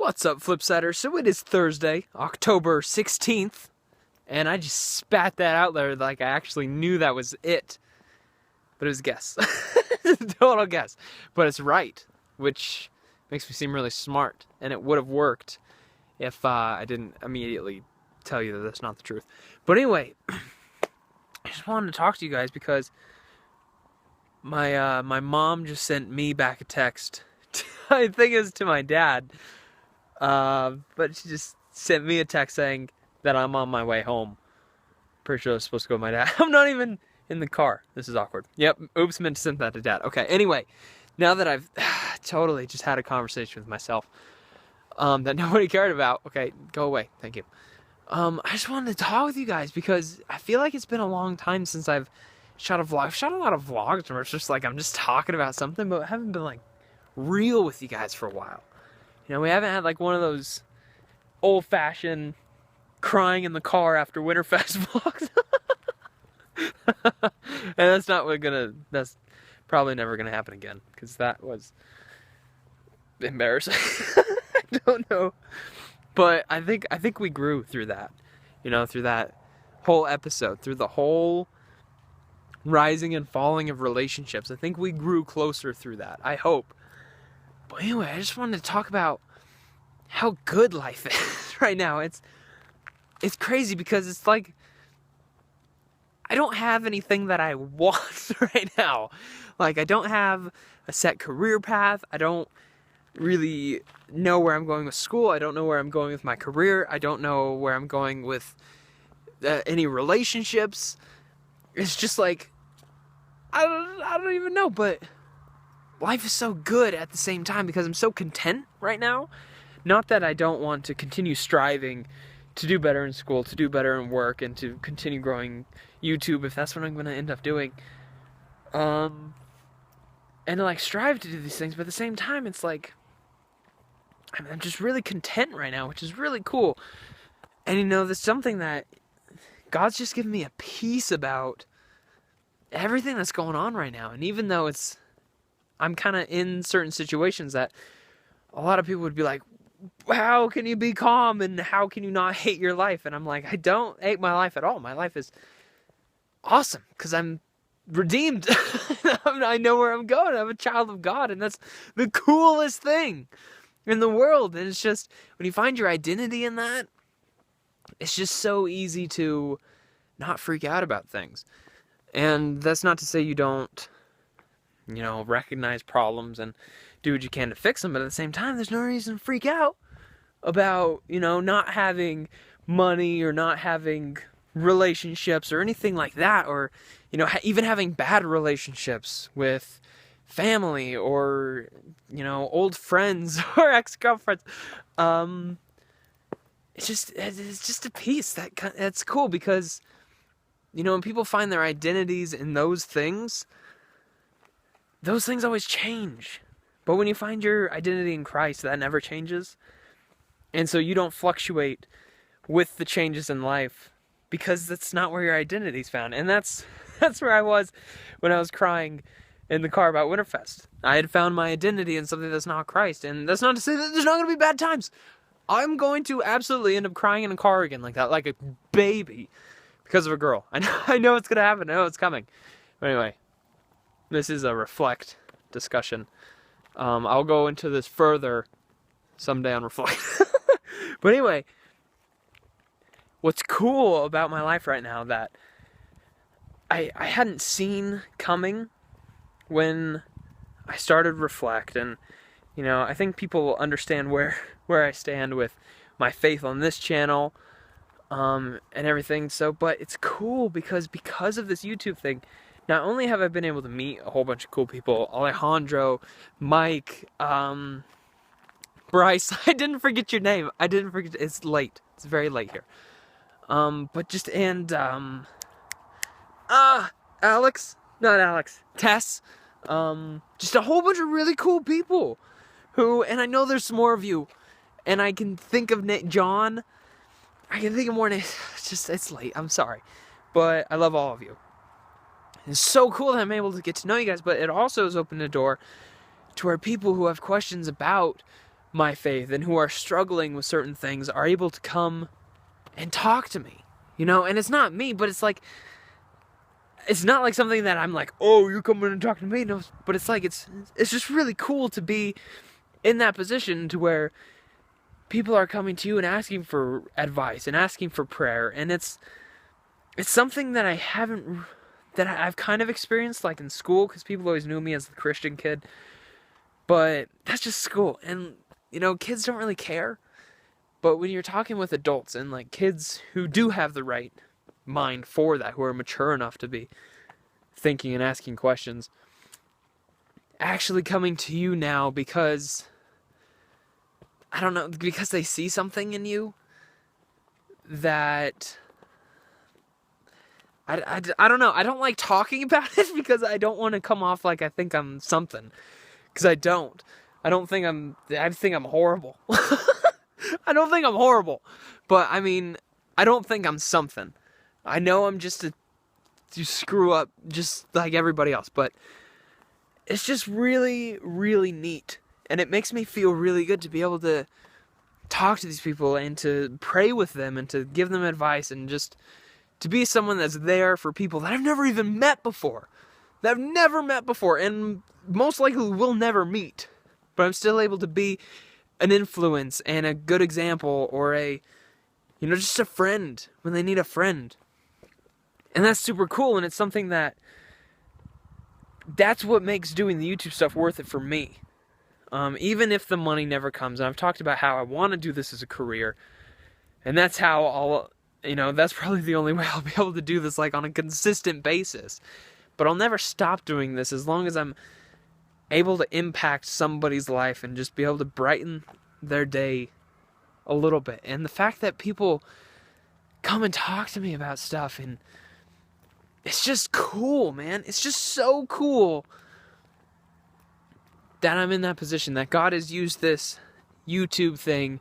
What's up, Flipsider? So it is Thursday, October 16th, and I just spat that out there like I actually knew that was it. But it was a guess. It's a total guess. But it's right, which makes me seem really smart, and it would have worked if I didn't immediately tell you that that's not the truth. But anyway, I just wanted to talk to you guys because my mom just sent me back a text. I think it was to my dad. But she just sent me a text saying that I'm on my way home. Pretty sure I was supposed to go with my dad. I'm not even in the car. This is awkward. Yep, oops, meant to send that to dad. Okay, anyway, now that I've totally just had a conversation with myself that nobody cared about. Okay, go away. Thank you. I just wanted to talk with you guys because I feel like it's been a long time since I've shot a vlog. I've shot a lot of vlogs where it's just like I'm just talking about something, but I haven't been like real with you guys for a while. You know, we haven't had like one of those old-fashioned crying in the car after Winterfest vlogs. And that's probably never gonna happen again, because that was embarrassing. I don't know. But I think we grew through that. You know, through that whole episode, through the whole rising and falling of relationships. I think we grew closer through that. I hope. But anyway, I just wanted to talk about how good life is right now. It's crazy because it's like I don't have anything that I want right now. Like, I don't have a set career path. I don't really know where I'm going with school. I don't know where I'm going with my career. I don't know where I'm going with any relationships. It's just like I don't even know, but life is so good at the same time because I'm so content right now. Not that I don't want to continue striving to do better in school, to do better in work, and to continue growing YouTube if that's what I'm going to end up doing. And like strive to do these things, but at the same time, it's like I'm just really content right now, which is really cool. And you know, there's something that God's just given me a peace about everything that's going on right now. And even though I'm kind of in certain situations that a lot of people would be like, how can you be calm and how can you not hate your life? And I'm like, I don't hate my life at all. My life is awesome because I'm redeemed. I know where I'm going. I'm a child of God, and that's the coolest thing in the world. And it's just, when you find your identity in that, it's just so easy to not freak out about things. And that's not to say you don't, recognize problems and do what you can to fix them, but at the same time, there's no reason to freak out about, not having money or not having relationships or anything like that, or, even having bad relationships with family or, old friends or ex-girlfriends. It's just a piece that's cool because, when people find their identities in those things always change. But when you find your identity in Christ, that never changes. And so you don't fluctuate with the changes in life because that's not where your identity's found. And that's where I was when I was crying in the car about Winterfest. I had found my identity in something that's not Christ. And that's not to say that there's not going to be bad times. I'm going to absolutely end up crying in a car again like that, like a baby, because of a girl. I know it's going to happen. I know it's coming. But anyway, this is a reflect discussion. I'll go into this further someday on Reflect. But anyway, what's cool about my life right now that I hadn't seen coming when I started Reflect, and I think people will understand where I stand with my faith on this channel and everything. So, but it's cool because of this YouTube thing. Not only have I been able to meet a whole bunch of cool people, Alejandro, Mike, Bryce, I didn't forget your name. It's late. It's very late here. Alex, not Alex, Tess, just a whole bunch of really cool people and I know there's some more of you, and I can think of John, I can think of more names. It's late, I'm sorry, but I love all of you. It's so cool that I'm able to get to know you guys, but it also has opened the door to where people who have questions about my faith and who are struggling with certain things are able to come and talk to me, you know? And it's not me, but it's like, it's not like something that I'm like, oh, you come in and talk to me. No, but it's like, it's just really cool to be in that position to where people are coming to you and asking for advice and asking for prayer. And it's something that I've kind of experienced like in school, because people always knew me as the Christian kid. But that's just school. And, you know, kids don't really care. But when you're talking with adults and like kids who do have the right mind for that, who are mature enough to be thinking and asking questions, actually coming to you now because, I don't know, because they see something in you that, I don't know, I don't like talking about it because I don't want to come off like I think I'm something, because I don't think I think I'm horrible. I don't think I'm horrible, but I mean, I don't think I'm something. I know I'm just to screw up just like everybody else, but it's just really, really neat. And it makes me feel really good to be able to talk to these people and to pray with them and to give them advice and just to be someone that's there for people that I've never even met before. That I've never met before and most likely will never meet. But I'm still able to be an influence and a good example, or just a friend when they need a friend. And that's super cool, and it's something that's what makes doing the YouTube stuff worth it for me. Even if the money never comes, and I've talked about how I want to do this as a career, and that's how that's probably the only way I'll be able to do this like on a consistent basis. But I'll never stop doing this as long as I'm able to impact somebody's life and just be able to brighten their day a little bit. And the fact that people come and talk to me about stuff, and it's just cool, man. It's just so cool that I'm in that position, that God has used this YouTube thing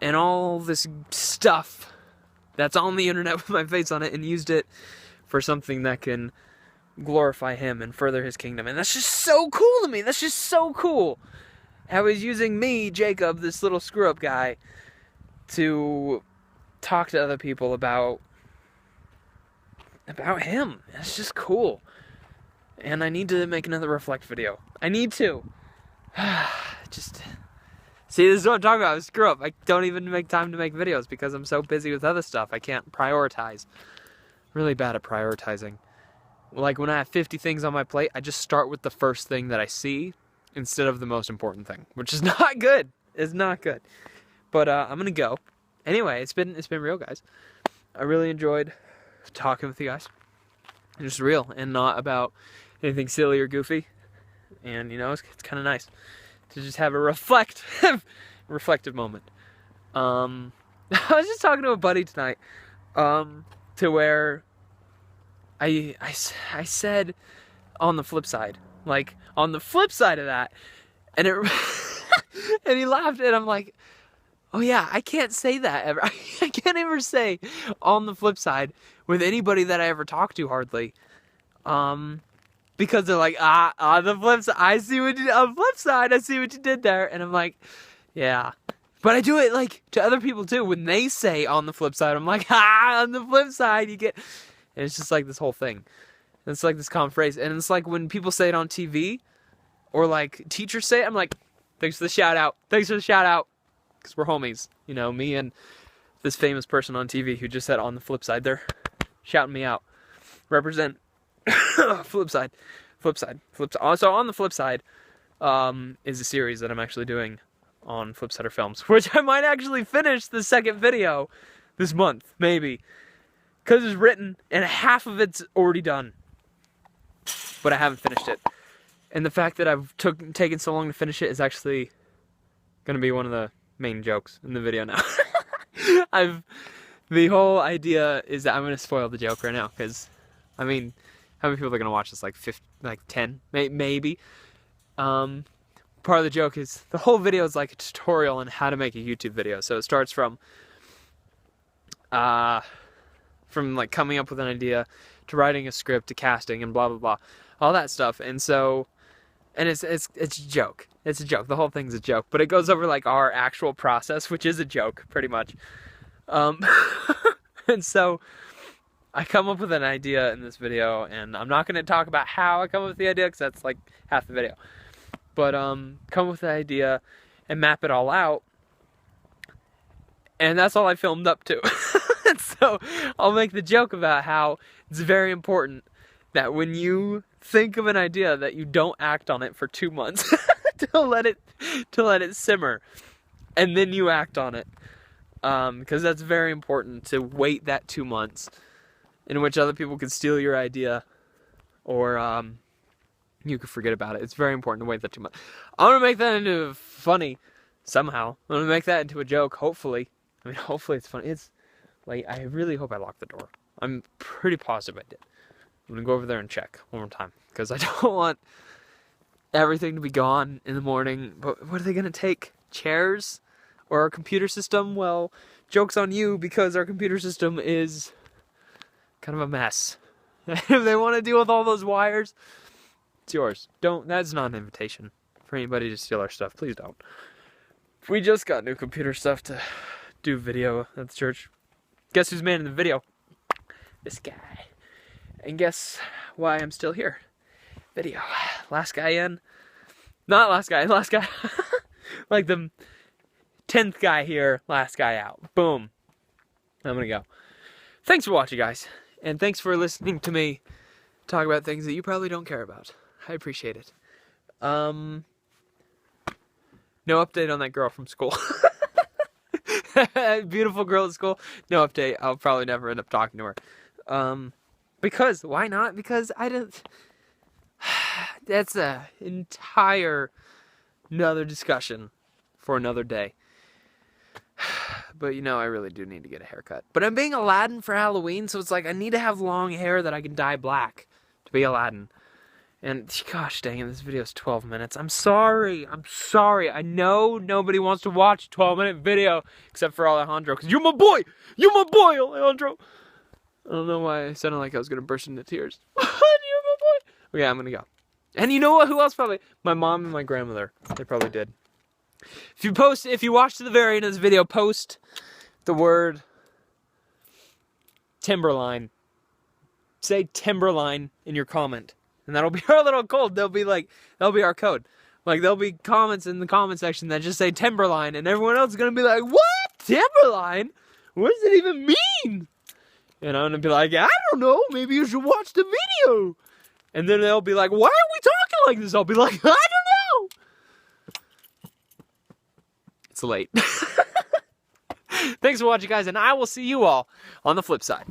and all this stuff that's on the internet with my face on it and used it for something that can glorify Him and further His kingdom. And that's just so cool to me. That's just so cool. How He's using me, Jacob, this little screw-up guy, to talk to other people about Him. It's just cool. And I need to make another Reflect video. I need to. Just see, this is what I'm talking about. Screw up. I don't even make time to make videos because I'm so busy with other stuff. I can't prioritize. Really bad at prioritizing. Like when I have 50 things on my plate, I just start with the first thing that I see instead of the most important thing, which is not good. It's not good. But I'm gonna go. Anyway, it's been real, guys. I really enjoyed talking with you guys. Just real and not about anything silly or goofy. And it's kind of nice to just have a reflective moment. I was just talking to a buddy tonight, to where I said on the flip side, like on the flip side of that, and it and he laughed, and I'm like, oh yeah, I can't say that ever. I can't ever say on the flip side with anybody that I ever talk to hardly. Because they're like, on the flip side, I see what you did. On the flip side, I see what you did there. And I'm like, yeah. But I do it like to other people too. When they say on the flip side, I'm like, on the flip side, you get. And it's just like this whole thing. And it's like this common phrase. And it's like when people say it on TV, or like teachers say it, I'm like, thanks for the shout out. Thanks for the shout out. Because we're homies. Me and this famous person on TV who just said on the flip side, they're shouting me out. Represent. Flip side. So on the flip side is a series that I'm actually doing on Flipsider Films, which I might actually finish the second video this month, maybe, because it's written and half of it's already done, but I haven't finished it. And the fact that I've taken so long to finish it is actually going to be one of the main jokes in the video now. The whole idea is that I'm going to spoil the joke right now, because how many people are going to watch this? Like 10, maybe. Part of the joke is the whole video is like a tutorial on how to make a YouTube video. So it starts from like coming up with an idea to writing a script to casting and blah blah blah, all that stuff. And so, and it's a joke. It's a joke. The whole thing's a joke. But it goes over like our actual process, which is a joke, pretty much. And so I come up with an idea in this video, and I'm not going to talk about how I come up with the idea because that's like half the video. But come up with the idea and map it all out. And that's all I filmed up to. So I'll make the joke about how it's very important that when you think of an idea that you don't act on it for 2 months to let it simmer, and then you act on it, because that's very important to wait that 2 months in which other people could steal your idea, or you could forget about it. It's very important to wait that 2 months. I'm gonna make that into funny somehow. I'm gonna make that into a joke. Hopefully, I mean, hopefully it's funny. It's late. I really hope I locked the door. I'm pretty positive I did. I'm gonna go over there and check one more time because I don't want everything to be gone in the morning. But what are they gonna take? Chairs or our computer system? Well, joke's on you because our computer system is kind of a mess. If they want to deal with all those wires, it's yours. Don't. That's not an invitation for anybody to steal our stuff. Please don't. We just got new computer stuff to do video at the church. Guess who's manning the video? This guy. And guess why I'm still here? Video. Last guy in. Not last guy. Last guy. Like the 10th guy here. Last guy out. Boom. I'm gonna go. Thanks for watching, guys. And thanks for listening to me talk about things that you probably don't care about. I appreciate it. No update on that girl from school. Beautiful girl at school. No update. I'll probably never end up talking to her. Because, why not? Because I don't... That's a entire another discussion for another day. But you know, I really do need to get a haircut. But I'm being Aladdin for Halloween, so it's like I need to have long hair that I can dye black to be Aladdin. And gosh dang it, this video is 12 minutes. I'm sorry. I know nobody wants to watch a 12-minute video except for Alejandro, because you're my boy! You're my boy, Alejandro! I don't know why I sounded like I was going to burst into tears. You're my boy! Okay, I'm going to go. And you know what? Who else probably? My mom and my grandmother. They probably did. If you watch to the very end of this video, post the word Timberline. Say Timberline in your comment. And that'll be our little code. That'll be our code. Like, there'll be comments in the comment section that just say Timberline, and everyone else is gonna be like, what? Timberline? What does it even mean? And I'm gonna be like, I don't know, maybe you should watch the video. And then they'll be like, why are we talking like this? I'll be like, I don't know. It's late. Thanks for watching, guys, and I will see you all on the flip side.